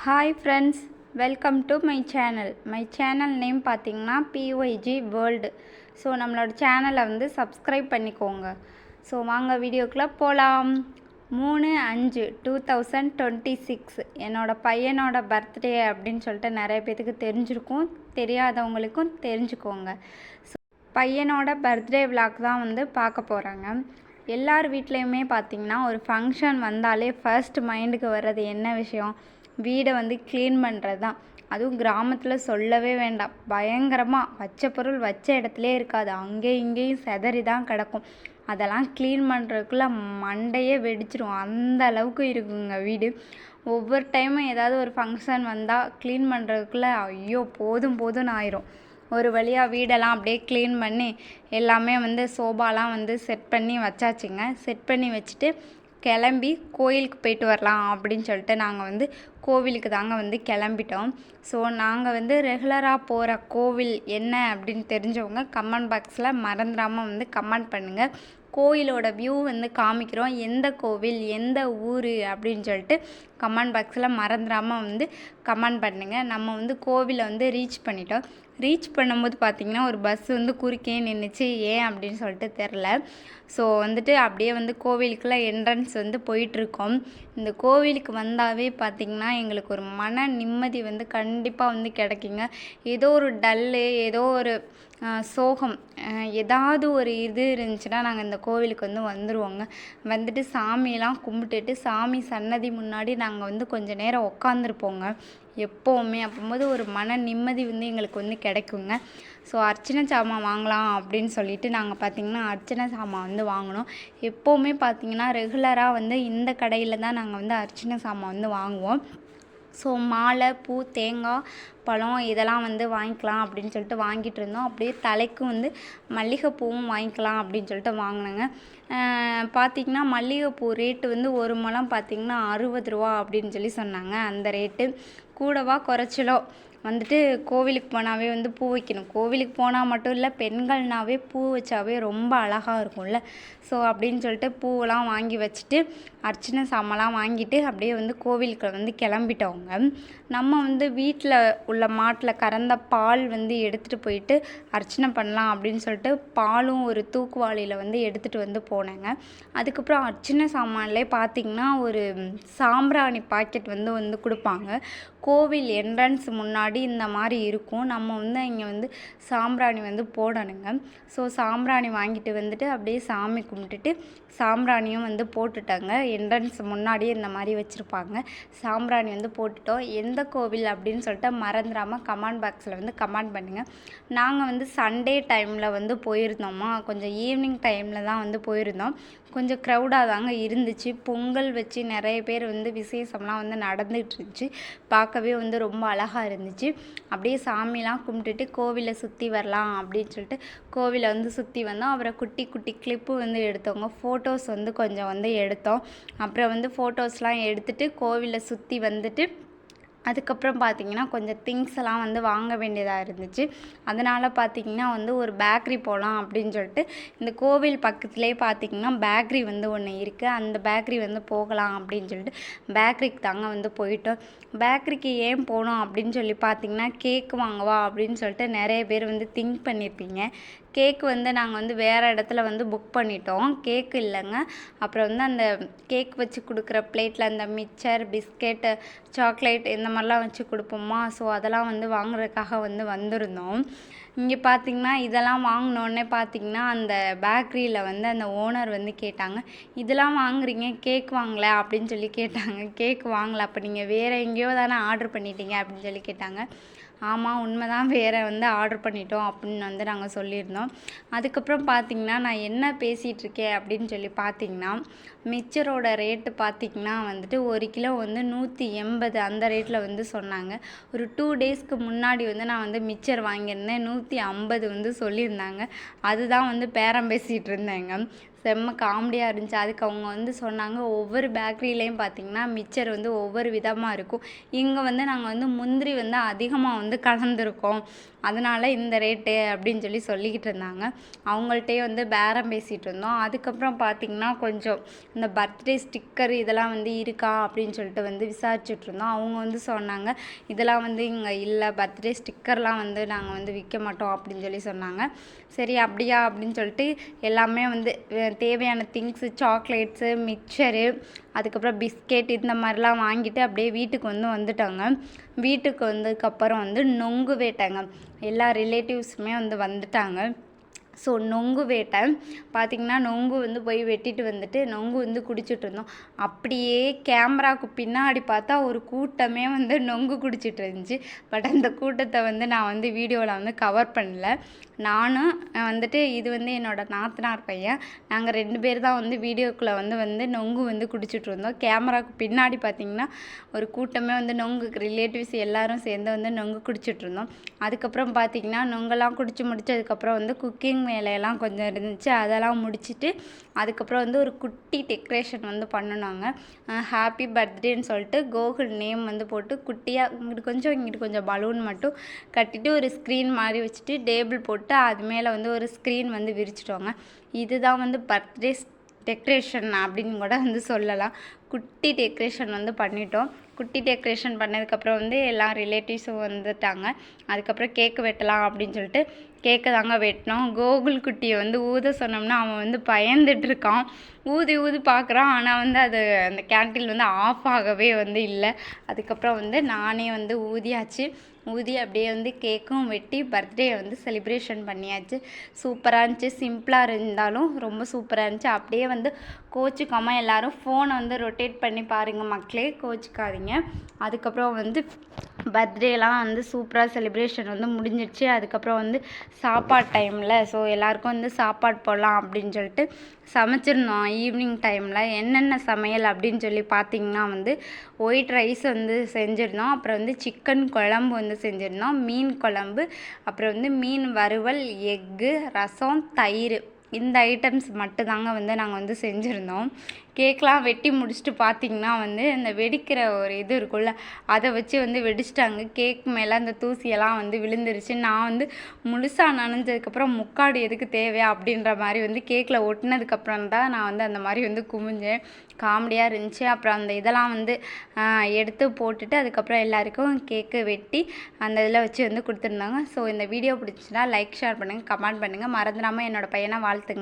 Hi friends, welcome to my channel. My channel name பார்த்தீங்கன்னா PYG world. So நம்மளோட சேனலை வந்து சப்ஸ்கிரைப் பண்ணிக்கோங்க. ஸோ வாங்க வீடியோக்குள்ளே போகலாம். 3/5/2026 என்னோடய பையனோட பர்த்டே அப்படின்னு சொல்லிட்டு நிறைய பேத்துக்கு தெரிஞ்சிருக்கும், தெரியாதவங்களுக்கும் தெரிஞ்சுக்கோங்க. ஸோ பையனோட பர்த்டே விளாக் தான் வந்து பார்க்க போகிறாங்க. எல்லார் வீட்லேயுமே பார்த்திங்கன்னா ஒரு ஃபங்க்ஷன் வந்தாலே ஃபர்ஸ்ட் மைண்டுக்கு வர்றது என்ன விஷயம்? வீடை வந்து க்ளீன் பண்ணுறது தான். அதுவும் கிராமத்தில் சொல்லவே வேண்டாம், பயங்கரமாக வச்ச பொருள் வச்ச இடத்துலே இருக்காது, அங்கேயும் இங்கேயும் செதறி தான் கிடக்கும். அதெல்லாம் க்ளீன் பண்ணுறதுக்குள்ளே மண்டையே வெடிச்சிடும், அந்த அளவுக்கு இருக்குங்க வீடு. ஒவ்வொரு டைமும் ஏதாவது ஒரு ஃபங்க்ஷன் வந்தால் க்ளீன் பண்ணுறதுக்குள்ளே ஐயோ போதும் போதும்னு ஆயிரும். ஒரு வழியாக வீடெல்லாம் அப்படியே க்ளீன் பண்ணி எல்லாமே வந்து சோபாலாம் வந்து செட் பண்ணி வச்சாச்சுங்க. செட் பண்ணி வச்சுட்டு கிளம்பி கோயிலுக்கு போயிட்டு வரலாம் அப்படின்னு சொல்லிட்டு நாங்கள் வந்து கோவிலுக்கு தாங்க வந்து கிளம்பிட்டோம். ஸோ நாங்கள் வந்து ரெகுலராக போகிற கோவில் என்ன அப்படின்னு தெரிஞ்சவங்க கமெண்ட் பாக்ஸில் மறந்துடாமல் வந்து கமெண்ட் பண்ணுங்கள். கோயிலோட வியூ வந்து காமிக்கிறோம், எந்த கோவில் எந்த ஊர் அப்படின்னு சொல்லிட்டு கமெண்ட் பாக்ஸில் மறந்துடாமல் வந்து கமெண்ட் பண்ணுங்கள். நம்ம வந்து கோவிலை வந்து ரீச் பண்ணிட்டோம். ரீச் பண்ணும்போது பார்த்திங்கன்னா ஒரு பஸ் வந்து குறுக்கே நின்றுச்சு, ஏன் அப்படின்னு சொல்லிட்டு தெரில. ஸோ வந்துட்டு அப்படியே வந்து கோவிலுக்குள்ளே என்ட்ரன்ஸ் வந்து போயிட்டுருக்கோம். இந்த கோவிலுக்கு வந்தாவே பார்த்திங்கன்னா எங்களுக்கு ஒரு மன நிம்மதி வந்து கண்டிப்பாக வந்து கிடைக்குங்க. ஏதோ ஒரு டல்லு, ஏதோ ஒரு சோகம், ஏதாவது ஒரு இது இருந்துச்சுன்னா நாங்கள் இந்த கோவிலுக்கு வந்து வந்துடுவோங்க. வந்துட்டு சாமியெல்லாம் கும்பிட்டுட்டு சாமி சன்னதி முன்னாடி நாங்கள் வந்து கொஞ்சம் நேரம் உட்காந்துருப்போங்க எப்போவுமே. அப்போது ஒரு மன நிம்மதி வந்து எங்களுக்கு வந்து கிடைக்குங்க. ஸோ அர்ச்சனை சாமான் வாங்கலாம் அப்படின்னு சொல்லிட்டு நாங்கள் பார்த்திங்கன்னா அர்ச்சனை சாமான் வந்து வாங்கினோம். எப்போவுமே பார்த்திங்கன்னா ரெகுலராக வந்து இந்த கடையில் தான் நாங்கள் வந்து அர்ச்சனை சாமான் வந்து வாங்குவோம். ஸோ மாலை, பூ, தேங்காய், பழம் இதெல்லாம் வந்து வாங்கிக்கலாம் அப்படின்னு சொல்லிட்டு வாங்கிட்டு இருந்தோம். அப்படியே தலைக்கும் வந்து மல்லிகைப்பூவும் வாங்கிக்கலாம் அப்படின்னு சொல்லிட்டு வாங்கினேங்க. பார்த்திங்கன்னா மல்லிகைப்பூ ரேட்டு வந்து ஒரு முழம் பார்த்திங்கன்னா 60 ரூபா அப்படின்னு சொல்லி சொன்னாங்க. அந்த ரேட்டு கூடவா குறைச்சலோ வந்துட்டு கோவிலுக்கு போனாவே வந்து பூ வைக்கணும். கோவிலுக்கு போனால் மட்டும் இல்லை, பெண்கள்னாவே பூ வச்சாவே ரொம்ப அழகாக இருக்கும்ல. ஸோ அப்படின்னு சொல்லிட்டு பூவெல்லாம் வாங்கி வச்சுட்டு அர்ச்சனை சாமான்லாம் வாங்கிட்டு அப்படியே வந்து கோவிலுக்கு வந்து கிளம்பிட்டோங்க. நம்ம வந்து வீட்டில் உள்ள மாட்டில் கறந்த பால் வந்து எடுத்துகிட்டு போயிட்டு அர்ச்சனை பண்ணலாம் அப்படின்னு சொல்லிட்டு பாலும் ஒரு தூக்குவாளியில் வந்து எடுத்துகிட்டு வந்து போனேங்க. அதுக்கப்புறம் அர்ச்சனை சாமான்லேயே பார்த்திங்கன்னா ஒரு சாம்பிராணி பாக்கெட் வந்து கொடுப்பாங்க. கோவில் என்ட்ரன்ஸ் முன்னாடி இந்த மாதிரி இருக்கும். நம்ம வந்து இங்கே வந்து சாம்பிராணி வந்து போடணுங்க. ஸோ சாம்பிராணி வாங்கிட்டு வந்துட்டு அப்படியே சாமி கும்பிட்டுட்டு சாம்பிராணியும் வந்து போட்டுட்டாங்க. என்ட்ரன்ஸ் முன்னாடியே இந்த மாதிரி வச்சுருப்பாங்க. சாம்பிராணி வந்து போட்டுட்டோம். எந்த கோவில் அப்படின்னு சொல்லிட்டு மறந்துடாமல் கமெண்ட் பாக்ஸில் வந்து கமெண்ட் பண்ணுங்கள். நாங்கள் வந்து சண்டே டைமில் வந்து போயிருந்தோமா, கொஞ்சம் ஈவினிங் டைமில் தான் வந்து போயிருந்தோம். கொஞ்சம் க்ரௌடாக தாங்க இருந்துச்சு. பொங்கல் வச்சு நிறைய பேர் வந்து விசேஷம்லாம் வந்து நடந்துகிட்டு இருந்துச்சு. பார்க்கவே வந்து ரொம்ப அழகாக இருந்துச்சு. அப்படியே சாமிலாம் கும்பிட்டுட்டு கோவிலை சுற்றி வரலாம் அப்படின்னு சொல்லிட்டு கோவிலை வந்து சுற்றி வந்தோம். அப்புறம் குட்டி குட்டி கிளிப்பு வந்து எடுத்தோங்க. ஃபோட்டோஸ் வந்து கொஞ்சம் வந்து எடுத்தோம். அப்புறம் வந்து ஃபோட்டோஸ்லாம் எடுத்துகிட்டு கோவிலை சுற்றி வந்துட்டு அதுக்கப்புறம் பார்த்திங்கன்னா கொஞ்சம் திங்ஸ் எல்லாம் வந்து வாங்க வேண்டியதாக இருந்துச்சு. அதனால் பார்த்திங்கன்னா வந்து ஒரு பேக்கரி போகலாம் அப்படின்னு சொல்லிட்டு இந்த கோவில் பக்கத்துலேயே பார்த்திங்கன்னா பேக்கரி வந்து ஒன்று இருக்குது. அந்த பேக்கரி வந்து போகலாம் அப்படின்னு சொல்லிட்டு பேக்கரிக்கு தாங்க வந்து போயிட்டோம். பேக்கரிக்கு ஏன் போனோம் அப்படின்னு சொல்லி பார்த்திங்கன்னா கேக் வாங்கவா அப்படின்னு சொல்லிட்டு நிறைய பேர் வந்து திங்க் பண்ணியிருப்பீங்க. கேக்கு வந்து நாங்கள் வந்து வேறு இடத்துல வந்து புக் பண்ணிட்டோம். கேக்கு இல்லைங்க. அப்புறம் வந்து அந்த கேக் வச்சு கொடுக்குற பிளேட்டில் அந்த மிக்சர், பிஸ்கெட்டு, சாக்லேட் இந்த மாதிரிலாம் வச்சு கொடுப்போமா. ஸோ அதெல்லாம் வந்து வாங்குறதுக்காக வந்து வந்திருந்தோம். இங்கே பார்த்திங்கன்னா இதெல்லாம் வாங்கினோடனே பார்த்திங்கன்னா அந்த பேக்கரியில் வந்து அந்த ஓனர் வந்து கேட்டாங்க, இதெல்லாம் வாங்குறீங்க கேக் வாங்கலை அப்படின்னு சொல்லி கேட்டாங்க. கேக் வாங்கலை, அப்போ நீங்கள் வேறு எங்கேயோ தானே ஆர்டர் பண்ணிட்டீங்க அப்படின்னு சொல்லி கேட்டாங்க. ஆமாம், உண்மை தான், வேறு வந்து ஆர்டர் பண்ணிட்டோம் அப்படின்னு வந்து நாங்கள் சொல்லியிருந்தோம். அதுக்கப்புறம் பார்த்திங்கன்னா நான் என்ன பேசிகிட்ருக்கேன் அப்படின்னு சொல்லி பார்த்திங்கன்னா மிக்சரோட ரேட்டு பார்த்திங்கன்னா வந்துட்டு 1 கிலோ வந்து 180 அந்த ரேட்டில் வந்து சொன்னாங்க. ஒரு 2 டேஸ்க்கு முன்னாடி வந்து நான் வந்து மிக்சர் வாங்கியிருந்தேன், 150 வந்து சொல்லியிருந்தாங்க. அதுதான் வந்து பேரம் பேசிகிட்டு இருந்தேங்க. செம்ம காமெடியாக இருந்துச்சு. அதுக்கு அவங்க வந்து சொன்னாங்க, ஒவ்வொரு பேக்கரியிலையும் பார்த்திங்கன்னா மிச்சர் வந்து ஒவ்வொரு விதமாக இருக்கும். இங்கே வந்து நாங்கள் வந்து முந்திரி வந்து அதிகமாக வந்து கலந்துருக்கோம், அதனால் இந்த ரேட்டு அப்படின்னு சொல்லிக்கிட்டு இருந்தாங்க. அவங்கள்ட்டயே வந்து பேரம் பேசிகிட்டு இருந்தோம். அதுக்கப்புறம் பார்த்திங்கன்னா கொஞ்சம் இந்த பர்த்டே ஸ்டிக்கர் இதெல்லாம் வந்து இருக்கா அப்படின்னு சொல்லிட்டு வந்து விசாரிச்சுட்டு இருந்தோம். அவங்க வந்து சொன்னாங்க, இதெல்லாம் வந்து இங்கே இல்லை, பர்த்டே ஸ்டிக்கர்லாம் வந்து நாங்கள் வந்து விற்க மாட்டோம் அப்படின்னு சொன்னாங்க. சரி அப்படியா அப்படின்னு சொல்லிட்டு எல்லாமே வந்து தேவையான திங்ஸு, சாக்லேட்ஸு, மிக்சரு, அதுக்கப்புறம் பிஸ்கெட் இந்த மாதிரிலாம் வாங்கிட்டு அப்படியே வீட்டுக்கு வந்துட்டாங்க. வீட்டுக்கு வந்ததுக்கப்புறம் வந்து நொங்கு வேட்டைங்க. எல்லா ரிலேட்டிவ்ஸுமே வந்து வந்துட்டாங்க. ஸோ நொங்கு வேட்டை பார்த்திங்கன்னா, நொங்கு வந்து போய் வெட்டிட்டு வந்துட்டு நொங்கு வந்து குடிச்சிட்டு இருந்தோம். அப்படியே கேமராவுக்கு பின்னாடி பார்த்தா ஒரு கூட்டமே வந்து நொங்கு குடிச்சிட்டு இருந்துச்சு. பட் அந்த கூட்டத்தை வந்து நான் வந்து வீடியோவில் வந்து கவர் பண்ணல. நானும் வந்துட்டு இது வந்து என்னோடய நாத்தனார் பையன், நாங்கள் 2 பேர் தான் வந்து வீடியோக்குள்ளே வந்து நொங்கு வந்து குடிச்சிட்டு இருந்தோம். கேமராவுக்கு பின்னாடி பார்த்திங்கன்னா ஒரு கூட்டமே வந்து நொங்கு ரிலேட்டிவ்ஸ் எல்லோரும் சேர்ந்து வந்து நொங்கு குடிச்சிட்டு இருந்தோம். அதுக்கப்புறம் பார்த்திங்கன்னா நொங்கெல்லாம் குடிச்சு முடிச்சதுக்கப்புறம் வந்து குக்கிங் வேலையெல்லாம் கொஞ்சம் இருந்துச்சு, அதெல்லாம் முடிச்சுட்டு அதுக்கப்புறம் வந்து ஒரு குட்டி டெக்கரேஷன் வந்து பண்ணினாங்க. ஹாப்பி பர்த்டேன்னு சொல்லிட்டு கோகுல் நேம் வந்து போட்டு குட்டியாக இங்கிட்டு கொஞ்சம் பலூன் மட்டும் கட்டிட்டு ஒரு ஸ்க்ரீன் மாதிரி வச்சுட்டு டேபிள் போட்டு அது மேலே வந்து ஒரு ஸ்க்ரீன் வந்து விரிச்சிட்டோங்க. இதுதான் வந்து பர்த்டே டெக்கரேஷன் அப்படின்னு கூட வந்து சொல்லலாம். குட்டி டெக்கரேஷன் வந்து பண்ணிட்டோம். குட்டி டெக்கரேஷன் பண்ணதுக்கப்புறம் வந்து எல்லா ரிலேட்டிவ்ஸும் வந்துட்டாங்க. அதுக்கப்புறம் கேக்கு வெட்டலாம் அப்படின்னு சொல்லிட்டு கேக்கை தாங்க வெட்டினோம். கோகுல் குட்டியை வந்து ஊத சொன்னோம்னா அவன் வந்து பயந்துட்டுருக்கான். ஊதி பார்க்குறான். ஆனால் வந்து அது அந்த கேண்டில் வந்து ஆஃப் ஆகவே வந்து இல்லை. அதுக்கப்புறம் வந்து நானே வந்து ஊதி அப்படியே வந்து கேக்கும் வெட்டி பர்த்டே வந்து செலிப்ரேஷன் பண்ணியாச்சு. சூப்பராக இருந்துச்சு. சிம்பிளாக இருந்தாலும் ரொம்ப சூப்பராக இருந்துச்சு. அப்படியே வந்து கோச்சிக்காமல் எல்லோரும் ஃபோனை வந்து ரொட்டேட் பண்ணி பாருங்கள் மக்களே, கோச்சிக்காதீங்க. அதுக்கப்புறம் வந்து பர்த்டேலாம் வந்து சூப்பராக செலிப்ரேஷன் வந்து முடிஞ்சிடுச்சு. அதுக்கப்புறம் வந்து சாப்பாடு டைமில் ஸோ எல்லாேருக்கும் வந்து சாப்பாடு போடலாம் அப்படின்னு சொல்லிட்டு சமைச்சிருந்தோம். ஈவினிங் டைமில் என்னென்ன சமையல் அப்படின்னு சொல்லி பார்த்திங்கன்னா வந்து ஒயிட் ரைஸ் வந்து செஞ்சுருந்தோம். அப்புறம் வந்து சிக்கன் குழம்பு வந்து செஞ்சுருந்தோம், மீன் குழம்பு, அப்புறம் வந்து மீன் வறுவல், எக்கு, ரசம், தயிர், இந்த ஐட்டம்ஸ் மட்டும்தாங்க வந்து நாங்கள் வந்து செஞ்சுருந்தோம். கேக்லாம் வெட்டி முடிச்சுட்டு பார்த்திங்கன்னா வந்து இந்த வெடிக்கிற ஒரு இது இருக்குல்ல, அதை வச்சு வந்து வெடிச்சிட்டாங்க. கேக் மேலே அந்த தூசியெல்லாம் வந்து விழுந்துருச்சு. நான் வந்து முழுசாக நனைஞ்சதுக்கப்புறம் முக்காடு எதுக்கு தேவையா அப்படின்ற மாதிரி வந்து கேக்கில் ஒட்டினதுக்கப்புறம் தான் நான் வந்து அந்த மாதிரி வந்து குமிஞ்சேன். காமெடியாக இருந்துச்சு. அப்புறம் அந்த இதெல்லாம் வந்து எடுத்து போட்டுட்டு அதுக்கப்புறம் எல்லாேருக்கும் கேக்கு வெட்டி அந்த இதில் வச்சு வந்து கொடுத்துருந்தாங்க. ஸோ இந்த வீடியோ பிடிச்சின்னா லைக், ஷேர் பண்ணுங்கள், கமெண்ட் பண்ணுங்கள். மறந்துடாமல் என்னோடய பையனை வாழ்த்துங்க.